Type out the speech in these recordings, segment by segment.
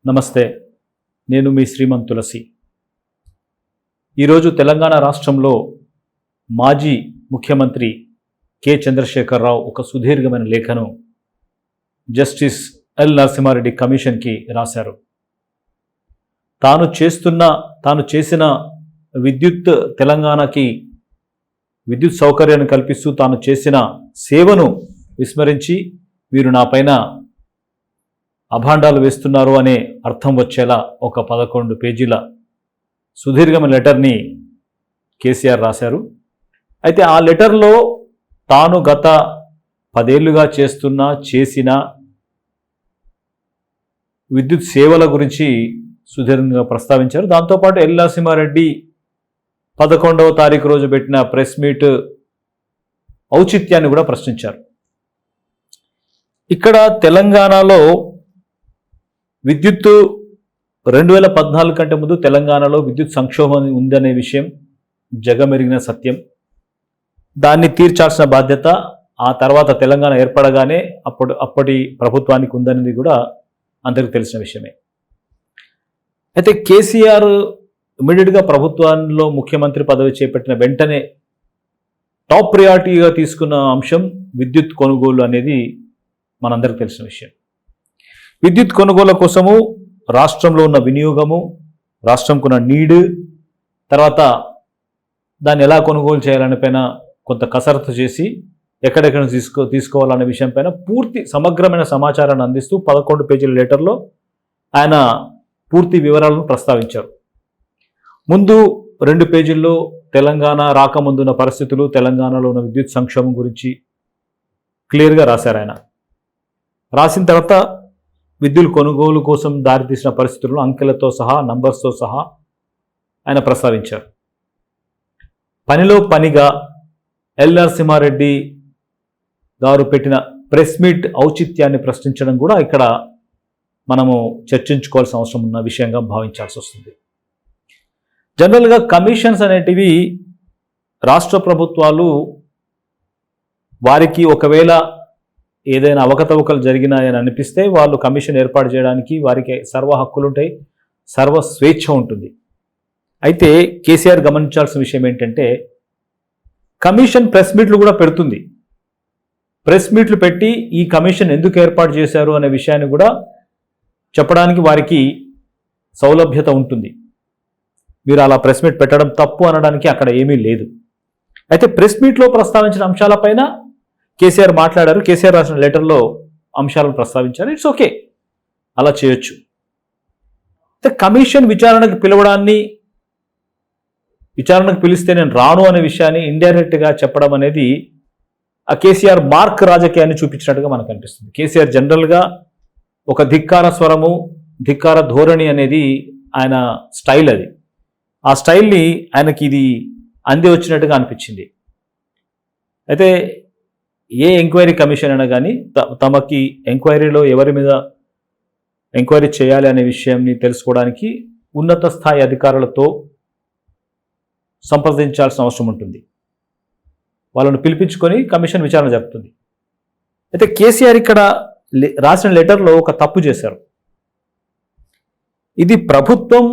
నమస్తే, నేను మీ శ్రీమంత్ తులసి. ఈరోజు తెలంగాణ రాష్ట్రంలో మాజీ ముఖ్యమంత్రి కె చంద్రశేఖరరావు ఒక సుదీర్ఘమైన లేఖను జస్టిస్ ఎల్ నరసింహారెడ్డి కమిషన్కి రాశారు. తాను చేసిన తెలంగాణకి విద్యుత్ సౌకర్యాన్ని కల్పిస్తూ తాను చేసిన సేవను విస్మరించి మీరు నా పైన అభాండాలు వేస్తున్నారు అనే అర్థం వచ్చేలా ఒక 11 పేజీల సుదీర్ఘమైన లెటర్ని కేసీఆర్ రాశారు. అయితే ఆ లెటర్లో తాను గత 10 ఏళ్లుగా చేసిన విద్యుత్ సేవల గురించి సుదీర్ఘంగా ప్రస్తావించారు. దాంతోపాటు ఎల్ నరసింహారెడ్డి 11వ తారీఖు రోజు పెట్టిన ప్రెస్ మీట్ ఔచిత్యాన్ని కూడా ప్రశ్నించారు. ఇక్కడ తెలంగాణలో విద్యుత్తు 2014 కంటే ముందు తెలంగాణలో విద్యుత్ సంక్షోభం ఉందనే విషయం జగమెరిగిన సత్యం. దాన్ని తీర్చాల్సిన బాధ్యత ఆ తర్వాత తెలంగాణ ఏర్పడగానే అప్పటి ప్రభుత్వానికి ఉందనేది కూడా అందరికీ తెలిసిన విషయమే. అయితే కేసీఆర్ ఇమ్మీడియట్గా ప్రభుత్వంలో ముఖ్యమంత్రి పదవి చేపట్టిన వెంటనే టాప్ ప్రియారిటీగా తీసుకున్న అంశం విద్యుత్ కొనుగోలు అనేది మనందరికీ తెలిసిన విషయం. విద్యుత్ కొనుగోలు కోసము రాష్ట్రంలో ఉన్న వినియోగము, రాష్ట్రంకు ఉన్న నీడ్, తర్వాత దాన్ని ఎలా కొనుగోలు చేయాలనే పైన కొంత కసరత్తు చేసి ఎక్కడెక్కడ తీసుకోవాలనే విషయం పైన పూర్తి సమగ్రమైన సమాచారాన్ని అందిస్తూ 11 పేజీల లెటర్లో ఆయన పూర్తి వివరాలను ప్రస్తావించారు. ముందు 2 పేజీల్లో తెలంగాణ రాకముందున్న పరిస్థితులు, తెలంగాణలో ఉన్న విద్యుత్ సంక్షోభం గురించి క్లియర్గా రాశారు. ఆయన రాసిన తర్వాత విద్యుత్ కొనుగోలు కోసం దారితీసిన పరిస్థితులను అంకెలతో సహా, నంబర్స్తో సహా ఆయన ప్రస్తావించారు. పనిలో పనిగా ఎల్ నరసింహారెడ్డి గారు పెట్టిన ప్రెస్ మీట్ ఔచిత్యాన్ని ప్రశ్నించడం కూడా ఇక్కడ మనము చర్చించుకోవాల్సిన అవసరం ఉన్న విషయంగా భావించాల్సి వస్తుంది. జనరల్గా కమిషన్స్ అనేటివి రాష్ట్ర ప్రభుత్వాలు వారికి ఒకవేళ ఏదైనా అవకతవకలు జరిగినాయని అనిపిస్తే వాళ్ళు కమిషన్ ఏర్పాటు చేయడానికి వారికి సర్వ హక్కులు ఉంటాయి, సర్వ స్వేచ్ఛ ఉంటుంది. అయితే కేసీఆర్ గమనించాల్సిన విషయం ఏంటంటే కమిషన్ ప్రెస్ మీట్లు కూడా పెడుతుంది. ప్రెస్ మీట్లు పెట్టి ఈ కమిషన్ ఎందుకు ఏర్పాటు చేశారు అనే విషయాన్ని కూడా చెప్పడానికి వారికి సౌలభ్యత ఉంటుంది. మీరు అలా ప్రెస్ మీట్ పెట్టడం తప్పు అనడానికి అక్కడ ఏమీ లేదు. అయితే ప్రెస్ మీట్లో ప్రస్తావించిన అంశాలపైన కేసీఆర్ మాట్లాడారు. కేసీఆర్ రాసిన లెటర్లో అంశాలను ప్రస్తావించారు. ఇట్స్ ఓకే, అలా చేయొచ్చు. అయితే కమిషన్ విచారణకు పిలిస్తే నేను రాను అనే విషయాన్ని ఇండైరెక్ట్గా చెప్పడం అనేది ఆ కేసీఆర్ మార్క్ రాజకీయాన్ని చూపించినట్టుగా మనకు అనిపిస్తుంది. కేసీఆర్ జనరల్గా ఒక ధిక్కార స్వరము, ధిక్కార ధోరణి అనేది ఆయన స్టైల్. అది ఆ స్టైల్ని ఆయనకి ఇది అంది వచ్చినట్టుగా అనిపించింది. అయితే ఏ ఎంక్వైరీ కమిషన్ అయినా కానీ తమకి ఎంక్వైరీలో ఎవరి మీద ఎంక్వైరీ చేయాలి అనే విషయాన్ని తెలుసుకోవడానికి ఉన్నత స్థాయి అధికారులతో సంప్రదించాల్సిన అవసరం ఉంటుంది. వాళ్ళను పిలిపించుకొని కమిషన్ విచారణ జరుపుతుంది. అయితే కేసీఆర్ ఇక్కడ రాసిన లెటర్లో ఒక తప్పు చేశారు. ఇది ప్రభుత్వం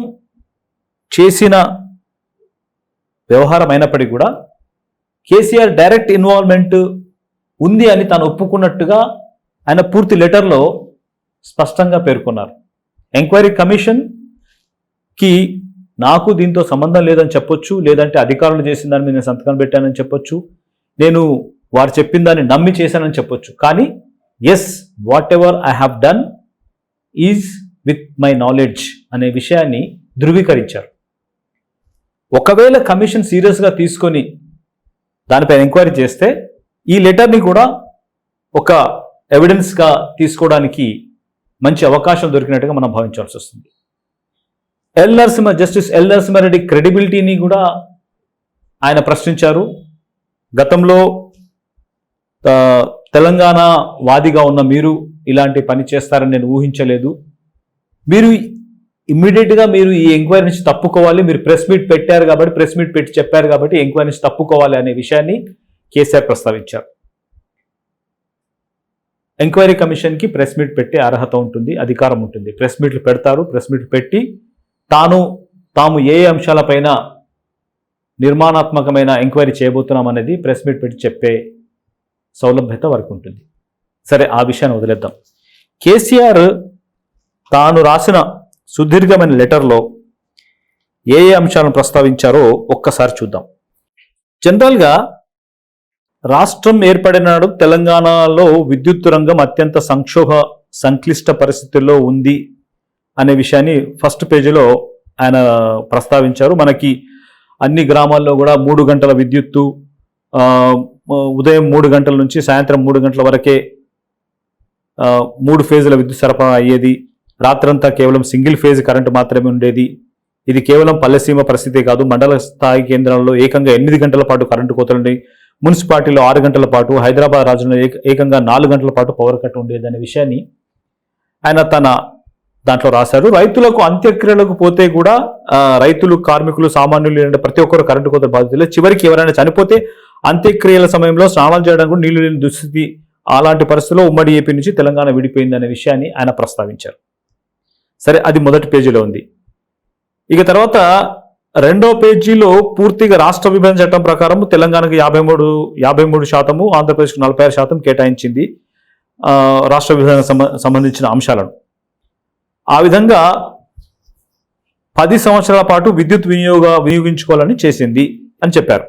చేసిన వ్యవహారం అయినప్పటికీ కూడా కేసీఆర్ డైరెక్ట్ ఇన్వాల్వ్మెంట్ ఉంది అని తాను ఒప్పుకున్నట్టుగా ఆయన పూర్తి లెటర్లో స్పష్టంగా పేర్కొన్నారు. ఎంక్వైరీ కమిషన్కి నాకు దీంతో సంబంధం లేదని చెప్పొచ్చు, లేదంటే అధికారులు చేసిన దాని మీద నేను సంతకం పెట్టానని చెప్పొచ్చు, నేను వారు చెప్పిన దాన్ని నమ్మి చేశానని చెప్పొచ్చు. కానీ yes, whatever I have done is with my knowledge అనే విషయాన్ని ధృవీకరించారు. ఒకవేళ కమిషన్ సీరియస్గా తీసుకొని దానిపై ఎంక్వైరీ చేస్తే ఈ లెటర్ని కూడా ఒక ఎవిడెన్స్గా తీసుకోవడానికి మంచి అవకాశం దొరికినట్టుగా మనం భావించాల్సి వస్తుంది. జస్టిస్ ఎల్ నరసింహారెడ్డి క్రెడిబిలిటీని కూడా ఆయన ప్రశ్నించారు. గతంలో తెలంగాణ వాదిగా ఉన్న మీరు ఇలాంటి పని చేస్తారని నేను ఊహించలేదు. మీరు ఇమ్మీడియట్గా మీరు ఈ ఎంక్వైరీ నుంచి తప్పుకోవాలి. మీరు ప్రెస్ మీట్ పెట్టారు కాబట్టి, ప్రెస్ మీట్ పెట్టి చెప్పారు కాబట్టి ఎంక్వైరీ నుంచి తప్పుకోవాలి అనే విషయాన్ని కేసీఆర్ ప్రస్తావించారు. ఎంక్వైరీ కమిషన్కి ప్రెస్ మీట్ పెట్టే అర్హత ఉంటుంది, అధికారం ఉంటుంది. ప్రెస్ మీట్లు పెడతారు. ప్రెస్ మీట్లు పెట్టి తాము ఏ అంశాలపైన నిర్మాణాత్మకమైన ఎంక్వైరీ చేయబోతున్నాం అనేది ప్రెస్ మీట్ పెట్టి చెప్పే సౌలభ్యత వరకు ఉంటుంది. సరే, ఆ విషయాన్ని వదిలేద్దాం. కేసీఆర్ తాను రాసిన సుదీర్ఘమైన లెటర్లో ఏ అంశాలను ప్రస్తావించారో ఒక్కసారి చూద్దాం. జనరల్గా రాష్ట్రం ఏర్పడిన నాడు తెలంగాణలో విద్యుత్ రంగం అత్యంత సంక్లిష్ట పరిస్థితుల్లో ఉంది అనే విషయాన్ని ఫస్ట్ పేజీలో ఆయన ప్రస్తావించారు. మనకి అన్ని గ్రామాల్లో కూడా 3 గంటల విద్యుత్తు, ఉదయం 3 గంటల నుంచి సాయంత్రం 3 గంటల వరకే 3 ఫేజుల విద్యుత్ సరఫరా అయ్యేది. రాత్రంతా కేవలం సింగిల్ ఫేజ్ కరెంటు మాత్రమే ఉండేది. ఇది కేవలం పల్లెసీమ పరిస్థితే కాదు, మండల స్థాయి కేంద్రాల్లో ఏకంగా 8 గంటల పాటు కరెంటు కోతలుండి, మున్సిపాలిటీలో 6 గంటల పాటు, హైదరాబాద్ రాజులో ఏకంగా 4 గంటల పాటు పవర్ కట్ ఉండేది అనే విషయాన్ని ఆయన తన దాంట్లో రాశారు. రైతులకు అంత్యక్రియలకు పోతే కూడా రైతులు, కార్మికులు, సామాన్యులు ప్రతి ఒక్కరు కరెంటు కోత బాధితులే. చివరికి ఎవరైనా చనిపోతే అంత్యక్రియల సమయంలో స్నానాలు చేయడానికి నీళ్లు లేని దుస్థితి. అలాంటి పరిస్థితుల్లో ఉమ్మడి ఏపీ నుంచి తెలంగాణ విడిపోయింది అనే విషయాన్ని ఆయన ప్రస్తావించారు. సరే, అది మొదటి పేజీలో ఉంది. ఇక తర్వాత 2వ పేజీలో పూర్తిగా రాష్ట్ర విభజన చట్టం ప్రకారం తెలంగాణకు 53%, ఆంధ్రప్రదేశ్కు 46% కేటాయించింది రాష్ట్ర విభజనకు సంబంధించిన అంశాలను. ఆ విధంగా 10 సంవత్సరాల పాటు విద్యుత్ వినియోగించుకోవాలని చేసింది అని చెప్పారు.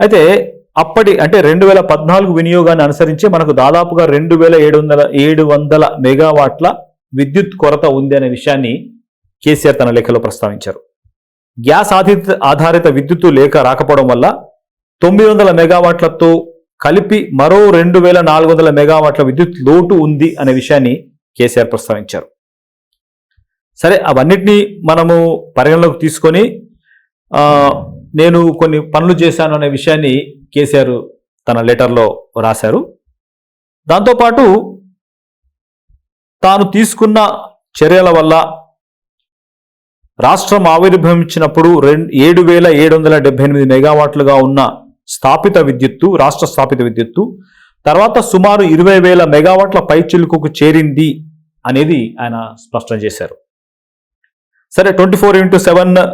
అయితే అంటే 2014 వినియోగాన్ని అనుసరించి మనకు దాదాపుగా 2700 మెగావాట్ల విద్యుత్ కొరత ఉంది అనే విషయాన్ని కేసీఆర్ తన లేఖలో ప్రస్తావించారు. గ్యాస్ ఆధారిత విద్యుత్తు రాకపోవడం వల్ల 900 మెగావాట్లతో కలిపి మరో 2400 మెగావాట్ల విద్యుత్ లోటు ఉంది అనే విషయాన్ని కేసీఆర్ ప్రస్తావించారు. సరే, అవన్నిటినీ మనము పరిగణలోకి తీసుకొని నేను కొన్ని పనులు చేశాను అనే విషయాన్ని కేసీఆర్ తన లెటర్లో రాశారు. దాంతోపాటు తాను తీసుకున్న చర్యల వల్ల రాష్ట్రం ఆవిర్భవించినప్పుడు 7778 మెగావాట్లుగా ఉన్న రాష్ట్ర స్థాపిత విద్యుత్తు తర్వాత సుమారు 20,000 మెగావాట్ల పైచిలుకుకు చేరింది అనేది ఆయన స్పష్టం చేశారు. సరే, 24/7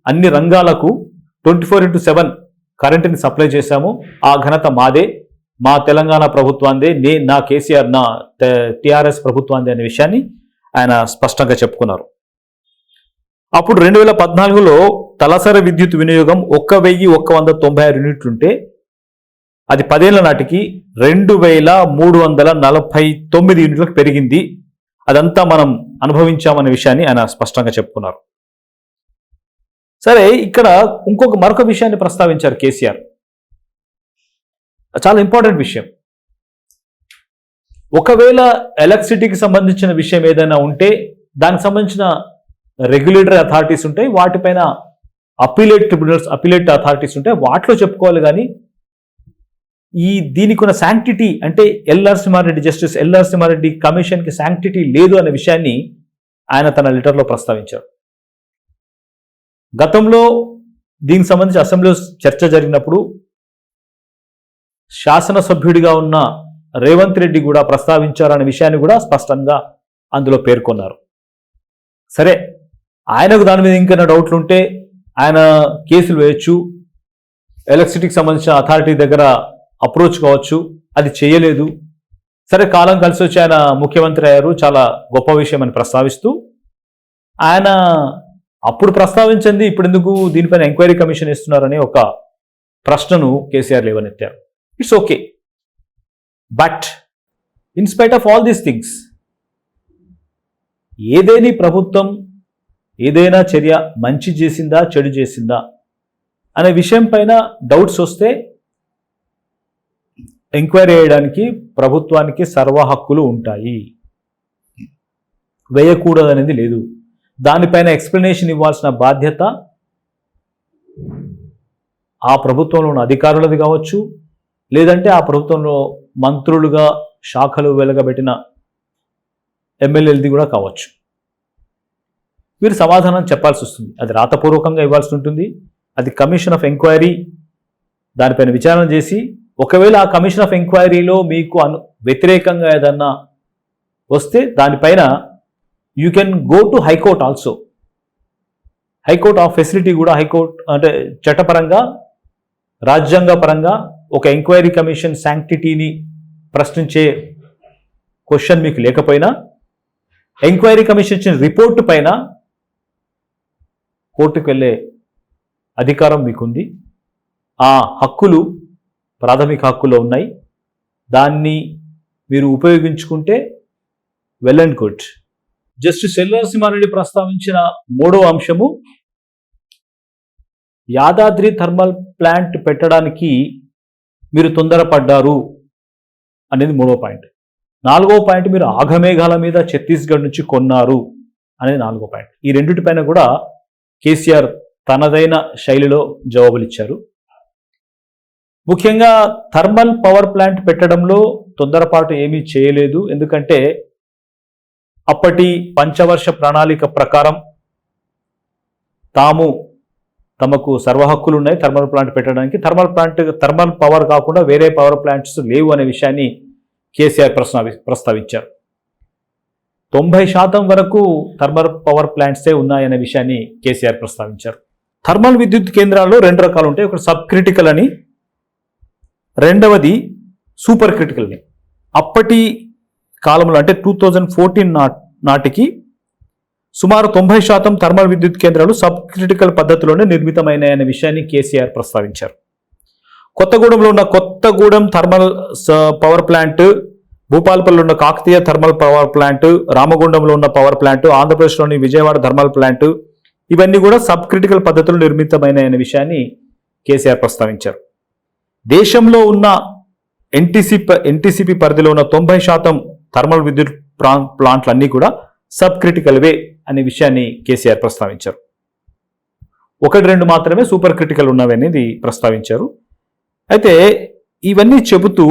అన్ని రంగాలకు 24/7 కరెంటుని సప్లై చేశాము. ఆ ఘనత మాదే, మా తెలంగాణ ప్రభుత్వాందే, నా కేసీఆర్, నా టిఆర్ఎస్ ప్రభుత్వాందే అనే విషయాన్ని ఆయన స్పష్టంగా చెప్పుకున్నారు. అప్పుడు 2014లో తలసరి విద్యుత్ వినియోగం 1196 యూనిట్లుంటే అది 10 ఏళ్ల నాటికి 2349 యూనిట్లకు పెరిగింది. అదంతా మనం అనుభవించామనే విషయాన్ని ఆయన స్పష్టంగా చెప్పుకున్నారు. సరే, ఇక్కడ మరొక విషయాన్ని ప్రస్తావించారు కేసీఆర్. చాలా ఇంపార్టెంట్ విషయం. ఒకవేళ ఎలక్ట్రిసిటీకి సంబంధించిన విషయం ఏదైనా ఉంటే దానికి సంబంధించిన రెగ్యులేటరీ అథారిటీస్ ఉంటాయి, వాటిపైన అపీలేట్ అథారిటీస్ ఉంటాయి, వాటిలో చెప్పుకోవాలి. కానీ దీనికి ఉన్న శాంక్టిటీ అంటే జస్టిస్ ఎల్ నరసింహారెడ్డి కమిషన్కి శాంక్టిటీ లేదు అనే విషయాన్ని ఆయన తన లెటర్లో ప్రస్తావించారు. గతంలో దీనికి సంబంధించి అసెంబ్లీలో చర్చ జరిగినప్పుడు శాసనసభ్యుడిగా ఉన్న రేవంత్ రెడ్డి కూడా ప్రస్తావించారనే విషయాన్ని కూడా స్పష్టంగా అందులో పేర్కొన్నారు. సరే, ఆయనకు దాని మీద ఇంకైనా డౌట్లు ఉంటే ఆయన కేసులు వేయచ్చు, ఎలక్ట్రిసిటీకి సంబంధించిన అథారిటీ దగ్గర అప్రోచ్ కావచ్చు. అది చేయలేదు. సరే, కాలం కలిసి వచ్చి ఆయన ముఖ్యమంత్రి అయ్యారు, చాలా గొప్ప విషయం అని ప్రస్తావిస్తూ ఆయన అప్పుడు ప్రస్తావించింది ఇప్పుడు ఎందుకు దీనిపైన ఎంక్వైరీ కమిషన్ ఇస్తున్నారనే ఒక ప్రశ్నను కేసీఆర్ లేవనెత్తారు. It's okay, but in spite of all these things ఏదైనా చర్య మంచి చేసిందా చెడు చేసిందా అనే విషయం పైన డౌట్స్ వస్తే ఎంక్వైరీ చేయడానికి ప్రభుత్వానికి సర్వ హక్కులు ఉంటాయి. వేయకూడదనేది లేదు. దానిపైన ఎక్స్ప్లెనేషన్ ఇవ్వాల్సిన బాధ్యత ఆ ప్రభుత్వంలో ఉన్న అధికారులది కావచ్చు, లేదంటే ఆ ప్రభుత్వంలో మంత్రులుగా శాఖలు వెలగబెట్టిన ఎమ్మెల్యేలది కూడా కావచ్చు. వీరు సమాధానం చెప్పాల్సి వస్తుంది. అది రాతపూర్వకంగా ఇవ్వాల్సి ఉంటుంది. అది కమిషన్ ఆఫ్ ఎంక్వైరీ దానిపైన విచారణ చేసి ఒకవేళ ఆ కమిషన్ ఆఫ్ ఎంక్వైరీలో మీకు వ్యతిరేకంగా ఏదన్నా వస్తే దానిపైన you can go to high court also. High court ఆ ఫెసిలిటీ కూడా, హైకోర్టు అంటే చట్టపరంగా రాజ్యాంగపరంగా ఒక ఎంక్వైరీ కమిషన్ శాంక్టిటీని ప్రశ్నించే క్వశ్చన్ మీకు లేకపోయినా ఎంక్వైరీ కమిషన్ ఇచ్చిన రిపోర్టు పైన కోర్టుకు వెళ్ళే అధికారం మీకుంది. ఆ హక్కులు ప్రాథమిక హక్కులో ఉన్నాయి. దాన్ని మీరు ఉపయోగించుకుంటే well and good. Justice L Narasimha Reddy ప్రస్తావించిన మూడవ అంశము యాదాద్రి థర్మల్ ప్లాంట్ పెట్టడానికి మీరు తొందరపడ్డారు అనేది మూడవ పాయింట్. నాలుగవ పాయింట్ మీరు ఆఘమేఘాల మీద ఛత్తీస్గఢ్ నుంచి కొన్నారు అనేది నాలుగో పాయింట్. ఈ రెండింటిపైన కూడా కేసీఆర్ తనదైన శైలిలో జవాబులు ఇచ్చారు. ముఖ్యంగా థర్మల్ పవర్ ప్లాంట్ పెట్టడంలో తొందరపాటు ఏమీ చేయలేదు. ఎందుకంటే అప్పటి పంచవర్ష ప్రణాళిక ప్రకారం తమకు సర్వ హక్కులు ఉన్నాయి థర్మల్ ప్లాంట్ పెట్టడానికి. థర్మల్ పవర్ కాకుండా వేరే పవర్ ప్లాంట్స్ లేవు అనే విషయాన్ని కేసీఆర్ ప్రస్తావించారు. 90% వరకు థర్మల్ పవర్ ప్లాంట్సే ఉన్నాయనే విషయాన్ని కేసీఆర్ ప్రస్తావించారు. థర్మల్ విద్యుత్ కేంద్రాల్లో రెండు రకాలు ఉంటాయి. ఒకటి సబ్ క్రిటికల్ అని, రెండవది సూపర్ క్రిటికల్ అని. అప్పటి కాలంలో అంటే 2014 నాటికి సుమారు 90% థర్మల్ విద్యుత్ కేంద్రాలు సబ్ క్రిటికల్ పద్ధతిలోనే నిర్మితమైనాయనే విషయాన్ని కేసీఆర్ ప్రస్తావించారు. కొత్తగూడెంలో ఉన్న కొత్తగూడెం థర్మల్ పవర్ ప్లాంట్, భూపాల్పల్లిలో ఉన్న కాకతీయ థర్మల్ పవర్ ప్లాంట్, రామగుండంలో ఉన్న పవర్ ప్లాంట్, ఆంధ్రప్రదేశ్లోని విజయవాడ థర్మల్ ప్లాంట్, ఇవన్నీ కూడా సబ్ క్రిటికల్ పద్ధతిలో నిర్మితమైనాయనే విషయాన్ని కేసీఆర్ ప్రస్తావించారు. దేశంలో ఉన్న ఎన్టీసీపీ పరిధిలో ఉన్న 90% థర్మల్ విద్యుత్ ప్లాంట్లు అన్నీ కూడా సబ్ క్రిటికల్వే అనే విషయాన్ని కేసీఆర్ ప్రస్తావించారు. 1-2 మాత్రమే సూపర్ క్రిటికల్ ఉన్నవి అనేది ప్రస్తావించారు. అయితే ఇవన్నీ చెబుతూ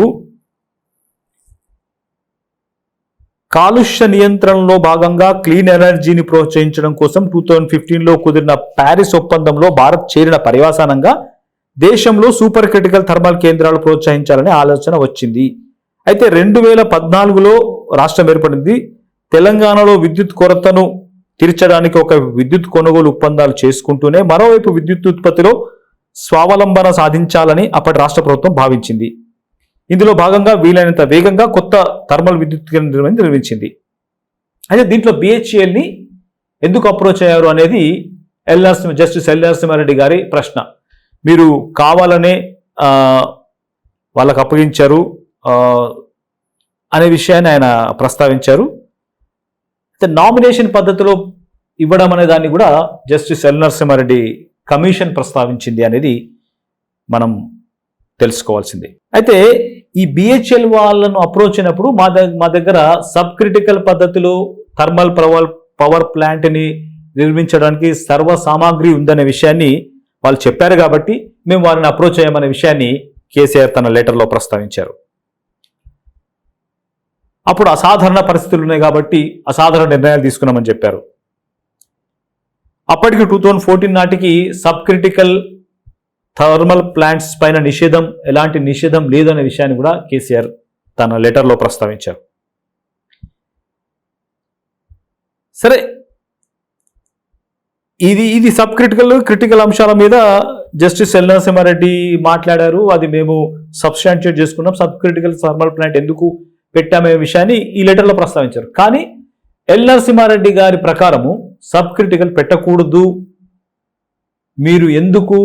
కాలుష్య నియంత్రణలో భాగంగా క్లీన్ ఎనర్జీని ప్రోత్సహించడం కోసం 2015లో కుదిరిన ప్యారిస్ ఒప్పందంలో భారత్ చేరిన పర్యవసానంగా దేశంలో సూపర్ క్రిటికల్ థర్మల్ కేంద్రాలు ప్రోత్సహించాలనే ఆలోచన వచ్చింది. అయితే 2014లో రాష్ట్రం ఏర్పడింది. తెలంగాణలో విద్యుత్ కొరతను తీర్చడానికి ఒక విద్యుత్ కొనుగోలు ఒప్పందాలు చేసుకుంటూనే మరోవైపు విద్యుత్ ఉత్పత్తిలో స్వావలంబన సాధించాలని అప్పటి రాష్ట్ర ప్రభుత్వం భావించింది. ఇందులో భాగంగా వీలైనంత వేగంగా కొత్త థర్మల్ విద్యుత్ కేంద్రం నిర్మించింది. అయితే దీంట్లో బిహెచ్ఈఎల్ని ఎందుకు అప్రోచ్ అయ్యారు అనేది జస్టిస్ ఎల్ నరసింహారెడ్డి గారి ప్రశ్న. మీరు కావాలనే వాళ్ళకు అప్పగించారు అనే విషయాన్ని ఆయన ప్రస్తావించారు. అయితే నామినేషన్ పద్ధతిలో ఇవ్వడం అనే దాన్ని కూడా జస్టిస్ ఎల్ నరసింహారెడ్డి కమిషన్ ప్రస్తావించింది అనేది మనం తెలుసుకోవాల్సింది. అయితే ఈ బిహెచ్ఎల్ వాళ్ళను అప్రోచ్ అయినప్పుడు మా దగ్గర సబ్ క్రిటికల్ పద్ధతిలో థర్మల్ పవర్ ప్లాంట్ని నిర్మించడానికి సర్వ సామాగ్రి ఉందనే విషయాన్ని వాళ్ళు చెప్పారు కాబట్టి మేము వారిని అప్రోచ్ అయ్యామనే విషయాన్ని కేసీఆర్ తన లెటర్లో ప్రస్తావించారు. అప్పుడు అసాధారణ పరిస్థితులు ఉన్నాయి కాబట్టి అసాధారణ నిర్ణయాలు తీసుకున్నామని చెప్పారు. అప్పటికి 2014 నాటికి సబ్ క్రిటికల్ థర్మల్ ప్లాంట్స్ పైన ఎలాంటి నిషేధం లేదనే విషయాన్ని కూడా కేసీఆర్ తన లెటర్లో ప్రస్తావించారు. సరే, ఇది సబ్ క్రిటికల్ అంశాల మీద జస్టిస్ ఎల్ నరసింహారెడ్డి మాట్లాడారు. అది మేము సబ్స్టాన్షియేట్ చేసుకున్నాం. సబ్ క్రిటికల్ థర్మల్ ప్లాంట్ ఎందుకు పెట్టామే విషయాన్ని ఈ లెటర్లో ప్రస్తావించారు. కానీ ఎల్ నరసింహారెడ్డి గారి ప్రకారము సబ్ క్రిటికల్ పెట్టకూడదు, మీరు ఎందుకు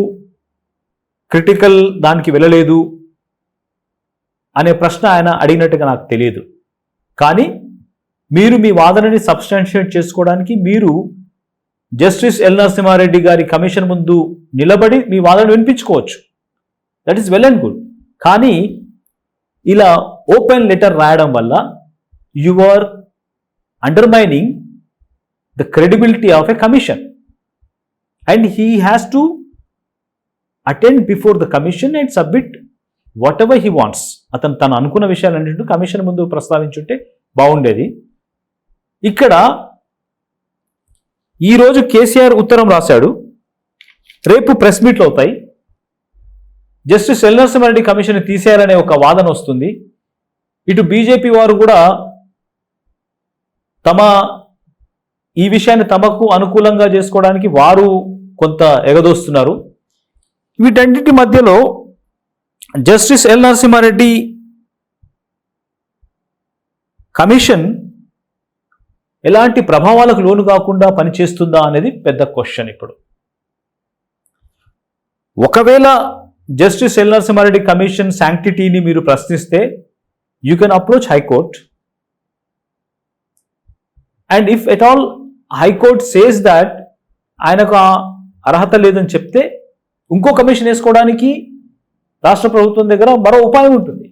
క్రిటికల్ దానికి వెళ్ళలేదు అనే ప్రశ్న ఆయన అడిగినట్టుగా నాకు తెలియదు. కానీ మీరు మీ వాదనని సబ్స్టాన్షియేట్ చేసుకోవడానికి మీరు జస్టిస్ ఎల్ నరసింహారెడ్డి గారి కమిషన్ ముందు నిలబడి మీ వాదన వినిపించుకోవచ్చు. That is well and good. కానీ ఇలా ఓపెన్ లెటర్ రాయడం వల్ల you are undermining the credibility of a commission and he has to attend before the commission and submit whatever he wants. అతను తను అనుకున్న విషయాలన్నింటినీ కమిషన్ ముందు ప్రస్తావించుంటే బాగుండేది. ఇక్కడ ఈరోజు కేసీఆర్ ఉత్తరం రాశాడు, రేపు ప్రెస్ మీట్లు అవుతాయి. జస్టిస్ ఎల్ నరసింహారెడ్డి కమిషన్ తీసేయాలనే ఒక వాదన వస్తుంది. ఇటు బీజేపీ వారు కూడా ఈ విషయాన్ని తమకు అనుకూలంగా చేసుకోవడానికి వారు కొంత ఎగదోస్తున్నారు. వీటన్నిటి మధ్యలో జస్టిస్ ఎల్ నరసింహారెడ్డి కమిషన్ ఎలాంటి ప్రభావాలకు లోను కాకుండా పనిచేస్తుందా అనేది పెద్ద క్వశ్చన్. ఇప్పుడు ఒకవేళ జస్టిస్ ఎల్ నరసింహారెడ్డి కమిషన్ శాంక్టిటీని మీరు ప్రశ్నిస్తే you can approach high court, and if at all high court says that ఆయనకు అర్హత లేదని చెప్తే ఇంకో కమిషన్ వేసుకోవడానికి రాష్ట్ర ప్రభుత్వం దగ్గర మరో ఉపాయం ఉంటుంది.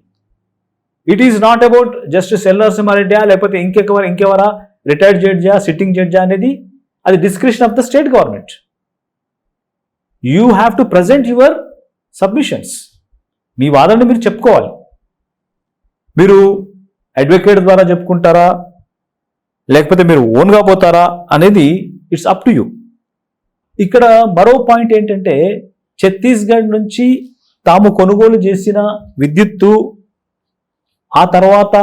It is not about justice L Narasimha Reddy లేకపోతే ఇంకెవరా రిటైర్డ్ జడ్జా సిట్టింగ్ జడ్జా అనేది అది description of the state government. You have to present your submissions. మీ వాదనని మీరు చెప్పుకోవాలి. మీరు అడ్వకేట్ ద్వారా చెప్పుకుంటారా లేకపోతే మీరు ఓన్గా పోతారా అనేది ఇట్స్ అప్ టు యూ. ఇక్కడ మరో పాయింట్ ఏంటంటే ఛత్తీస్గఢ్ నుంచి తాము కొనుగోలు చేసిన విద్యుత్తు ఆ తర్వాత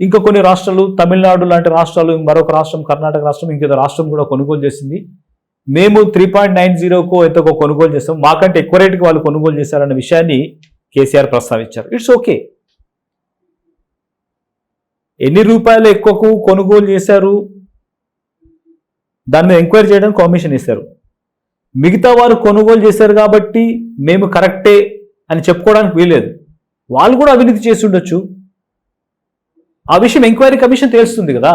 ఇంకా కొన్ని రాష్ట్రాలు తమిళనాడు లాంటి రాష్ట్రాలు మరొక రాష్ట్రం కర్ణాటక రాష్ట్రం ఇంకేదో రాష్ట్రం కూడా కొనుగోలు చేసింది. మేము 3.90కో ఎంతకో కొనుగోలు చేస్తాం, మాకంటే ఎక్కువ రేటుకి వాళ్ళు కొనుగోలు చేశారన్న విషయాన్ని కేసీఆర్ ప్రస్తావించారు. It's okay. ఎన్ని రూపాయలు ఎక్కువకు కొనుగోలు చేశారు దాని మీద ఎంక్వైరీ చేయడానికి కమిషన్ ఇస్తారు. మిగతా వారు కొనుగోలు చేశారు కాబట్టి మేము కరెక్టే అని చెప్పుకోవడానికి వీలేదు. వాళ్ళు కూడా అవినీతి చేసి ఉండొచ్చు. ఆ విషయం ఎంక్వైరీ కమిషన్ తెలుస్తుంది కదా.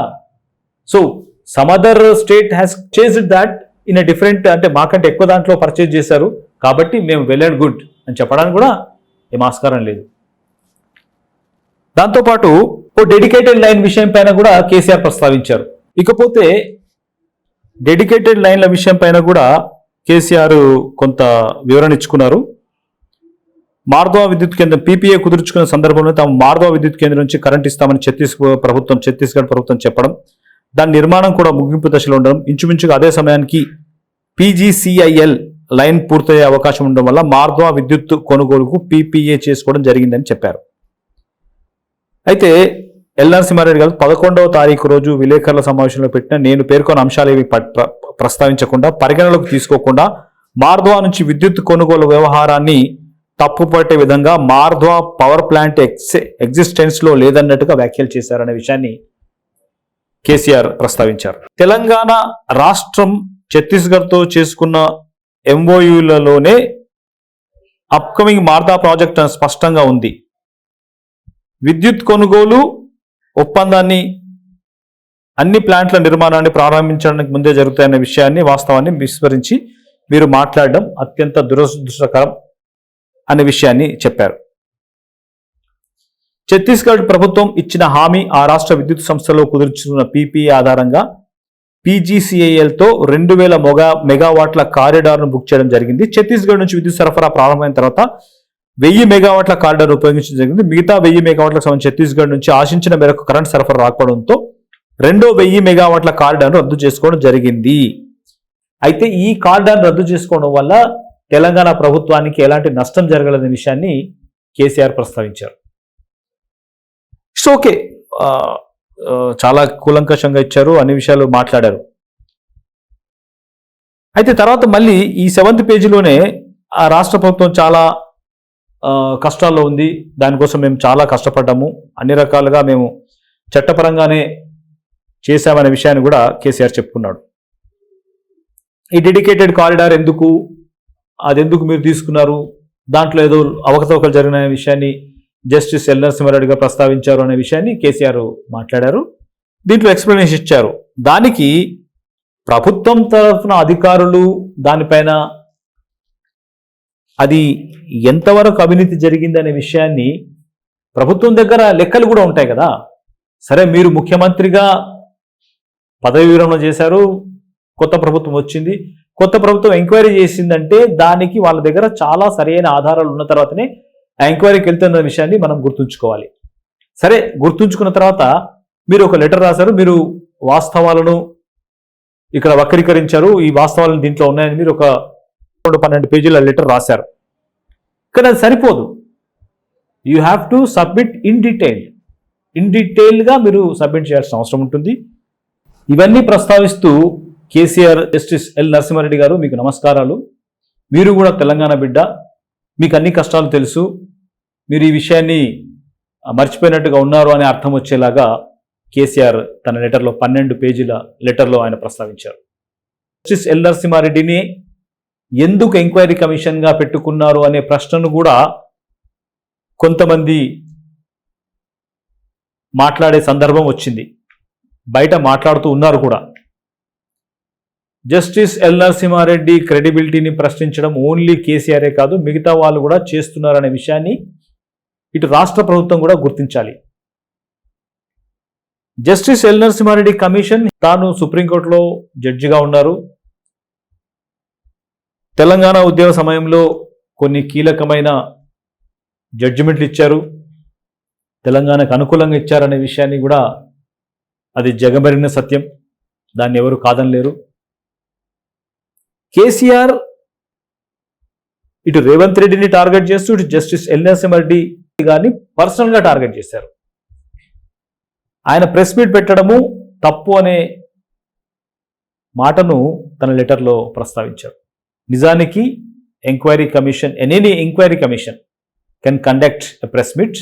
So some other state has chased that in a different, అంటే మాకంటే ఎక్కువ దాంట్లో పర్చేజ్ చేశారు కాబట్టి మేము వెల్ అండ్ గుడ్ అని చెప్పడానికి కూడా ఏం ఆస్కారం లేదు. దాంతోపాటు ఓ డెడికేటెడ్ లైన్ విషయం పైన కూడా కేసీఆర్ ప్రస్తావించారు. ఇకపోతే డెడికేటెడ్ లైన్ల విషయం పైన కూడా కేసీఆర్ కొంత వివరణ ఇచ్చుకున్నారు. మార్దవా విద్యుత్ కేంద్రం పీపీఏ కుదుర్చుకున్న సందర్భంలో తాము మార్దవా విద్యుత్ కేంద్రం నుంచి కరెంట్ ఇస్తామని ఛత్తీస్గఢ్ ప్రభుత్వం చెప్పడం, దాని నిర్మాణం కూడా ముగింపు దశలో ఉండడం, ఇంచుమించుగా అదే సమయానికి పీజీసీఐఎల్ లైన్ పూర్తయ్యే అవకాశం ఉండడం వల్ల మార్దవా విద్యుత్ కొనుగోలుకు పీపీఏ చేసుకోవడం జరిగిందని చెప్పారు. అయితే ఎల్ నరసింహారెడ్డి గారు 11వ తారీఖు రోజు విలేకరుల సమావేశంలో పెట్టిన నేను పేర్కొన్న అంశాలేవి ప్రస్తావించకుండా పరిగణలోకి తీసుకోకుండా మార్దవా నుంచి విద్యుత్ కొనుగోలు వ్యవహారాన్ని తప్పుపట్టే విధంగా మార్దవా పవర్ ప్లాంట్ ఎగ్జిస్టెన్స్ లో లేదన్నట్టుగా వ్యాఖ్యలు చేశారనే విషయాన్ని కేసీఆర్ ప్రస్తావించారు. తెలంగాణ రాష్ట్రం ఛత్తీస్గఢ్తో చేసుకున్న ఎంఓయూలలోనే అప్కమింగ్ మార్దా ప్రాజెక్ట్ స్పష్టంగా ఉంది. విద్యుత్ కొనుగోలు ఒప్పందాన్ని అన్ని ప్లాంట్ల నిర్మాణాన్ని ప్రారంభించడానికి ముందే జరుగుతాయనే విషయాన్ని వాస్తవాన్ని విస్మరించి మీరు మాట్లాడడం అత్యంత దురదృష్టకరం అనే విషయాన్ని చెప్పారు. ఛత్తీస్గఢ్ ప్రభుత్వం ఇచ్చిన హామీ ఆ రాష్ట్ర విద్యుత్ సంస్థలో కుదుర్చుకున్న పీపీఏ ఆధారంగా పీజీసీఐఎల్తో 2000 మెగావాట్ల కారిడార్ను బుక్ చేయడం జరిగింది. ఛత్తీస్గఢ్ నుంచి విద్యుత్ సరఫరా ప్రారంభమైన తర్వాత 1000 మెగావాట్ల కారిడార్ ఉపయోగించడం జరిగింది. మిగతా 1000 మెగావాట్లకు సంబంధించి ఛత్తీస్గఢ్ నుంచి ఆశించిన మేరకు కరెంట్ సరఫరా రాకపోవడంతో 1000 మెగావాట్ల కారిడార్ను రద్దు చేసుకోవడం జరిగింది. అయితే ఈ కారిడార్ రద్దు చేసుకోవడం వల్ల తెలంగాణ ప్రభుత్వానికి ఎలాంటి నష్టం జరగలేదనే విషయాన్ని కేసీఆర్ ప్రస్తావించారు. ఇట్స్ ఓకే, చాలా కూలంకషంగా ఇచ్చారు, అన్ని విషయాలు మాట్లాడారు. అయితే తర్వాత మళ్ళీ ఈ 7th పేజీలోనే ఆ రాష్ట్ర ప్రభుత్వం చాలా కష్టాల్లో ఉంది, దానికోసం మేము చాలా కష్టపడ్డాము, అన్ని రకాలుగా మేము చట్టపరంగానే చేశామనే విషయాన్ని కూడా కేసీఆర్ చెప్పుకున్నాడు. ఈ డెడికేటెడ్ కారిడార్ ఎందుకు, అదెందుకు మీరు తీసుకున్నారు, దాంట్లో ఏదో అవకతవకలు జరిగిన విషయాన్ని జస్టిస్ ఎల్ నరసింహారెడ్డి గారు ప్రస్తావించారు అనే విషయాన్ని కేసీఆర్ మాట్లాడారు. దీంట్లో ఎక్స్ప్లెనేషన్ ఇచ్చారు. దానికి ప్రభుత్వం తరఫున అధికారులు దానిపైన అది ఎంతవరకు అవినీతి జరిగిందనే విషయాన్ని ప్రభుత్వం దగ్గర లెక్కలు కూడా ఉంటాయి కదా. సరే, మీరు ముఖ్యమంత్రిగా పదవి విరమణ చేశారు, కొత్త ప్రభుత్వం వచ్చింది, కొత్త ప్రభుత్వం ఎంక్వైరీ చేసిందంటే దానికి వాళ్ళ దగ్గర చాలా సరైన ఆధారాలు ఉన్న తర్వాతనే ఆ ఎంక్వైరీకి వెళ్తున్న విషయాన్ని మనం గుర్తుంచుకోవాలి. సరే, గుర్తుంచుకున్న తర్వాత మీరు ఒక లెటర్ రాశారు, మీరు వాస్తవాలను ఇక్కడ వక్రీకరించారు, ఈ వాస్తవాలను దీంట్లో ఉన్నాయని మీరు ఒక 12 పేజీల లెటర్ రాశారు. కానీ అది సరిపోదు. You have to submit in డీటెయిల్గా మీరు సబ్మిట్ చేయాల్సిన అవసరం ఉంటుంది. ఇవన్నీ ప్రస్తావిస్తూ కేసీఆర్ జస్టిస్ ఎల్ నరసింహారెడ్డి గారు, మీకు నమస్కారాలు. మీరు కూడా తెలంగాణ బిడ్డ, మీకు అన్ని కష్టాలు తెలుసు, మీరు ఈ విషయాన్ని మర్చిపోయినట్టుగా ఉన్నారు అనే అర్థం వచ్చేలాగా కేసీఆర్ తన లెటర్లో 12 పేజీల లెటర్లో ఆయన ప్రస్తావించారు. జస్టిస్ ఎల్ నరసింహారెడ్డిని ఎందుకు ఎంక్వైరీ కమిషన్గా పెట్టుకున్నారు అనే ప్రశ్నను కూడా కొంతమంది మాట్లాడే సందర్భం వచ్చింది, బయట మాట్లాడుతూ ఉన్నారు కూడా. జస్టిస్ ఎల్ నరసింహారెడ్డి క్రెడిబిలిటీని ప్రశ్నించడం ఓన్లీ కేసీఆరే కాదు, మిగతా వాళ్ళు కూడా చేస్తున్నారనే విషయాన్ని ఇటు రాష్ట్ర ప్రభుత్వం కూడా గుర్తించాలి. జస్టిస్ ఎల్ నరసింహారెడ్డి కమిషన్ తాను సుప్రీంకోర్టులో జడ్జిగా ఉన్నారు. తెలంగాణ ఉద్యమ సమయంలో కొన్ని కీలకమైన జడ్జిమెంట్లు ఇచ్చారు, తెలంగాణకు అనుకూలంగా ఇచ్చారనే విషయాన్ని కూడా అది జగమెరిగిన సత్యం, దాన్ని ఎవరు కాదనలేరు. కేసీఆర్ ఇటు రేవంత్ రెడ్డిని టార్గెట్ చేస్తూ ఇటు జస్టిస్ ఎల్ నరసింహారెడ్డి గారిని పర్సనల్గా టార్గెట్ చేశారు. ఆయన ప్రెస్ మీట్ పెట్టడము తప్పు అనే మాటను తన లెటర్లో ప్రస్తావించారు. నిజానికి enquiry commission, any enquiry commission can conduct a press meet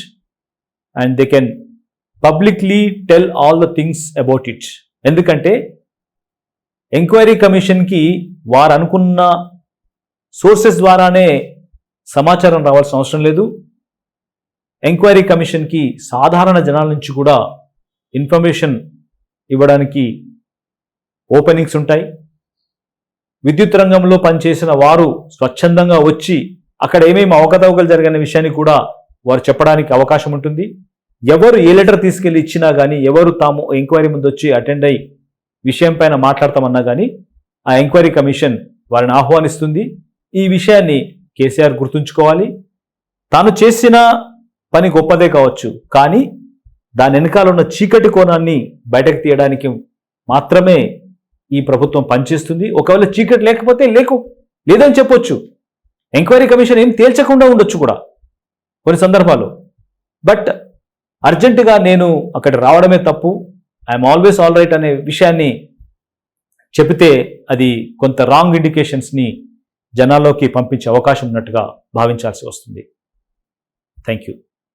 and they can publicly tell all the things about it. ఎందుకంటే ఎంక్వైరీ కమిషన్కి వారు అనుకున్న సోర్సెస్ ద్వారానే సమాచారం రావాల్సిన అవసరం లేదు. ఎంక్వైరీ కమిషన్కి సాధారణ జనాల నుంచి కూడా ఇన్ఫర్మేషన్ ఇవ్వడానికి ఓపెనింగ్స్ ఉంటాయి. విద్యుత్ రంగంలో పనిచేసిన వారు స్వచ్ఛందంగా వచ్చి అక్కడ ఏమేమి అవకతవకలు జరిగిన విషయాన్ని కూడా వారు చెప్పడానికి అవకాశం ఉంటుంది. ఎవరు ఏ లెటర్ తీసుకెళ్లి ఇచ్చినా కానీ, ఎవరు తాము ఎంక్వైరీ ముందు వచ్చి అటెండ్ అయ్యి విషయం పైన మాట్లాడతామన్నా కానీ ఆ ఎంక్వైరీ కమిషన్ వారిని ఆహ్వానిస్తుంది. ఈ విషయాన్ని కేసీఆర్ గుర్తుంచుకోవాలి. తాను చేసిన పని గొప్పదే కావచ్చు, కానీ దాని వెనకాల ఉన్న చీకటి కోణాన్ని బయటకు తీయడానికి మాత్రమే ఈ ప్రభుత్వం పనిచేస్తుంది. ఒకవేళ చీకటి లేకపోతే లేదని చెప్పొచ్చు. ఎంక్వైరీ కమిషన్ ఏం తేల్చకుండా ఉండొచ్చు కూడా కొన్ని సందర్భాలు. బట్ అర్జెంటుగా నేను అక్కడ రావడమే తప్పు, ఐఎమ్ ఆల్వేస్ ఆల్ రైట్ అనే విషయాన్ని చెబితే అది కొంత రాంగ్ ఇండికేషన్స్ని జనాల్లోకి పంపించే అవకాశం ఉన్నట్టుగా భావించాల్సి వస్తుంది. Thank you.